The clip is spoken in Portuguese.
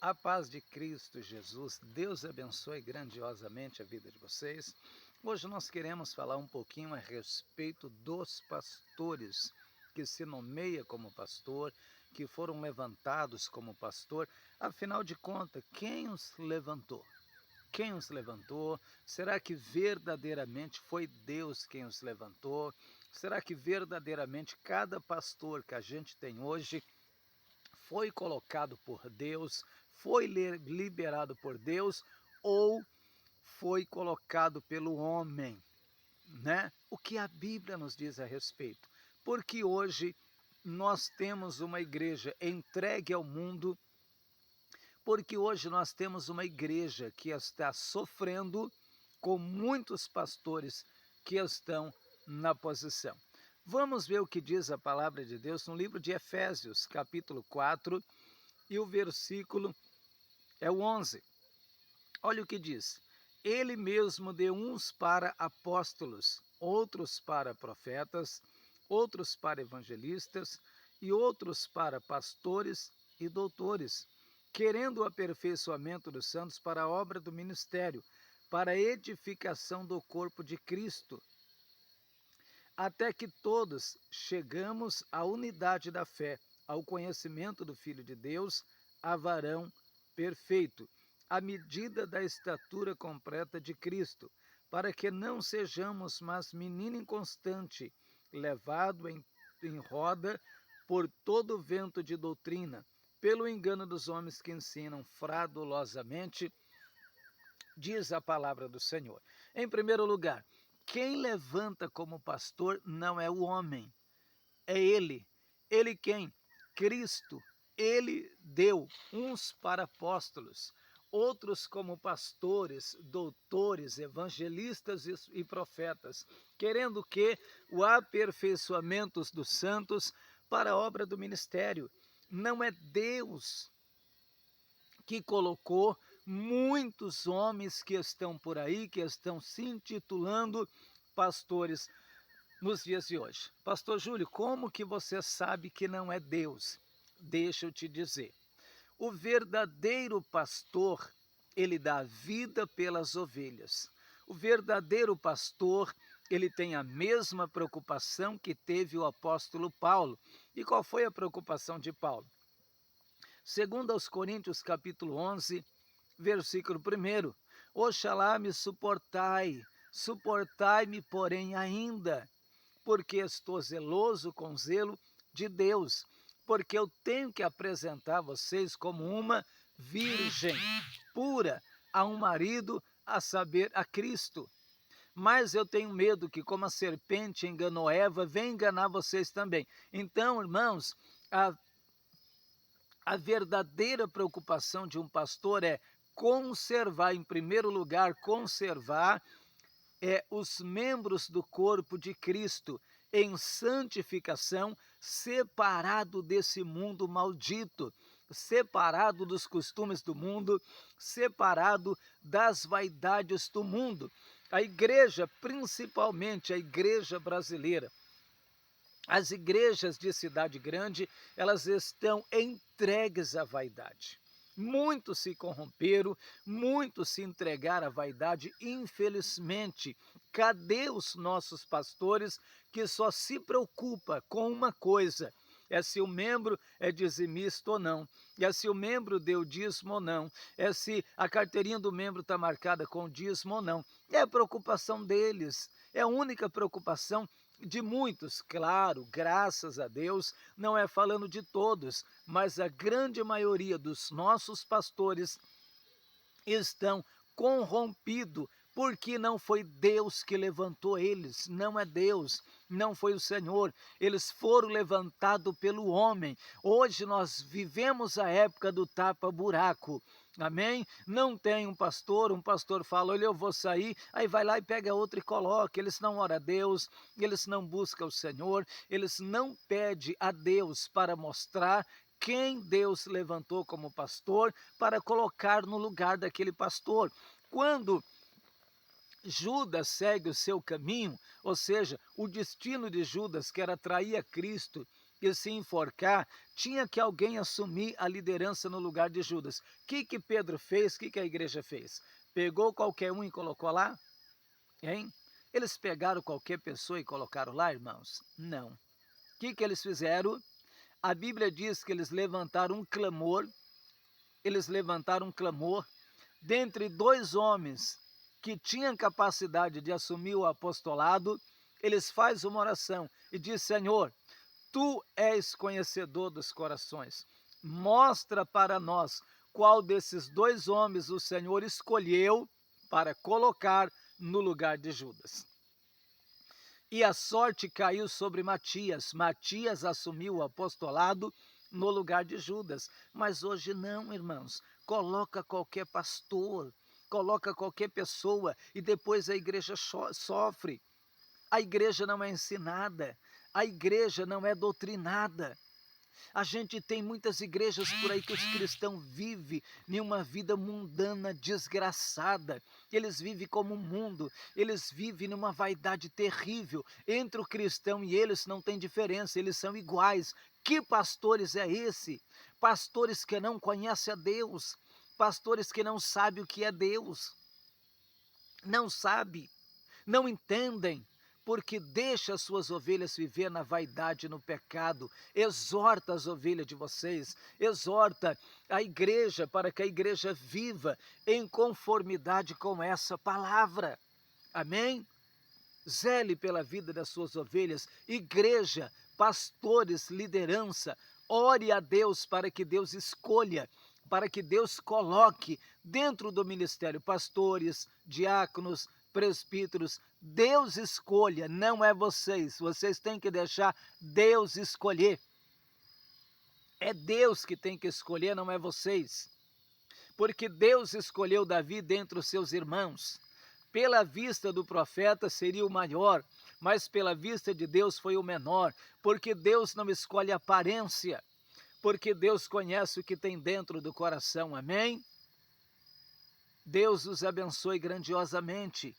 A paz de Cristo Jesus, Deus abençoe grandiosamente a vida de vocês. Hoje nós queremos falar um pouquinho a respeito dos pastores que se nomeia como pastor, que foram levantados como pastor. Afinal de contas, quem os levantou? Quem os levantou? Será que verdadeiramente foi Deus quem os levantou? Será que verdadeiramente cada pastor que a gente tem hoje foi colocado por Deus, foi liberado por Deus ou foi colocado pelo homem, né? O que a Bíblia nos diz a respeito? Porque hoje nós temos uma igreja entregue ao mundo, porque hoje nós temos uma igreja que está sofrendo com muitos pastores que estão na posição. Vamos ver o que diz a palavra de Deus no livro de Efésios, capítulo 4, e o versículo é o 11. Olha o que diz: Ele mesmo deu uns para apóstolos, outros para profetas, outros para evangelistas e outros para pastores e doutores, querendo o aperfeiçoamento dos santos para a obra do ministério, para a edificação do corpo de Cristo, até que todos chegamos à unidade da fé, ao conhecimento do Filho de Deus, a varão perfeito, à medida da estatura completa de Cristo, para que não sejamos mais menino inconstante, levado em roda por todo vento de doutrina, pelo engano dos homens que ensinam fraudulosamente, diz a palavra do Senhor. Em primeiro lugar, quem levanta como pastor não é o homem, é ele. Ele quem? Cristo. Ele deu uns para apóstolos, outros como pastores, doutores, evangelistas e profetas, querendo que o aperfeiçoamento dos santos para a obra do ministério. Não é Deus que colocou muitos homens que estão por aí, que estão se intitulando pastores nos dias de hoje. Pastor Júlio, como que você sabe que não é Deus? Deixa eu te dizer. O verdadeiro pastor, ele dá vida pelas ovelhas. O verdadeiro pastor, ele tem a mesma preocupação que teve o apóstolo Paulo. E qual foi a preocupação de Paulo? Segundo aos Coríntios, capítulo 11, versículo 1, Oxalá me suportai-me, porém, ainda, porque estou zeloso com zelo de Deus, porque eu tenho que apresentar vocês como uma virgem pura a um marido, a saber, a Cristo. Mas eu tenho medo que, como a serpente enganou Eva, venha enganar vocês também. Então, irmãos, a verdadeira preocupação de um pastor é conservar, em primeiro lugar, conservar os membros do corpo de Cristo em santificação, separado desse mundo maldito, separado dos costumes do mundo, separado das vaidades do mundo. A igreja, principalmente a igreja brasileira, as igrejas de cidade grande, elas estão entregues à vaidade. Muitos se corromperam, muitos se entregaram à vaidade, infelizmente. Cadê os nossos pastores que só se preocupam com uma coisa? É se o membro é dizimista ou não, é se o membro deu dízimo ou não, é se a carteirinha do membro está marcada com dízimo ou não. É a preocupação deles, é a única preocupação de muitos, claro, graças a Deus, não é falando de todos, mas a grande maioria dos nossos pastores estão corrompidos, porque não foi Deus que levantou eles, não é Deus, não foi o Senhor, eles foram levantados pelo homem. Hoje nós vivemos a época do tapa-buraco, amém? Não tem um pastor fala, olha, eu vou sair, aí vai lá e pega outro e coloca. Eles não oram a Deus, eles não buscam o Senhor, eles não pedem a Deus para mostrar quem Deus levantou como pastor para colocar no lugar daquele pastor. Quando Judas segue o seu caminho, ou seja, o destino de Judas, que era trair a Cristo e se enforcar, tinha que alguém assumir a liderança no lugar de Judas. O que Pedro fez? O que a igreja fez? Pegou qualquer um e colocou lá? Hein? Eles pegaram qualquer pessoa e colocaram lá, irmãos? Não. O que eles fizeram? A Bíblia diz que eles levantaram um clamor, dentre dois homens que tinham capacidade de assumir o apostolado. Eles fazem uma oração e diz: Senhor, Tu és conhecedor dos corações, mostra para nós qual desses dois homens o Senhor escolheu para colocar no lugar de Judas. E a sorte caiu sobre Matias. Matias assumiu o apostolado no lugar de Judas. Mas hoje não, irmãos. Coloca qualquer pastor, coloca qualquer pessoa e depois a igreja sofre. A igreja não é ensinada, a igreja não é doutrinada. A gente tem muitas igrejas por aí que os cristãos vivem em uma vida mundana, desgraçada. Eles vivem como um mundo, eles vivem numa vaidade terrível. Entre o cristão e eles não tem diferença, eles são iguais. Que pastores é esse? Pastores que não conhecem a Deus, pastores que não sabem o que é Deus. Não sabem, não entendem, porque deixa as suas ovelhas viver na vaidade e no pecado. Exorta as ovelhas de vocês, exorta a igreja para que a igreja viva em conformidade com essa palavra. Amém? Zele pela vida das suas ovelhas, igreja, pastores, liderança, ore a Deus para que Deus escolha, para que Deus coloque dentro do ministério pastores, diáconos, presbíteros. Deus escolha, não é vocês. Vocês têm que deixar Deus escolher. É Deus que tem que escolher, não é vocês. Porque Deus escolheu Davi dentre os seus irmãos. Pela vista do profeta seria o maior, mas pela vista de Deus foi o menor. Porque Deus não escolhe aparência, porque Deus conhece o que tem dentro do coração. Amém? Deus os abençoe grandiosamente.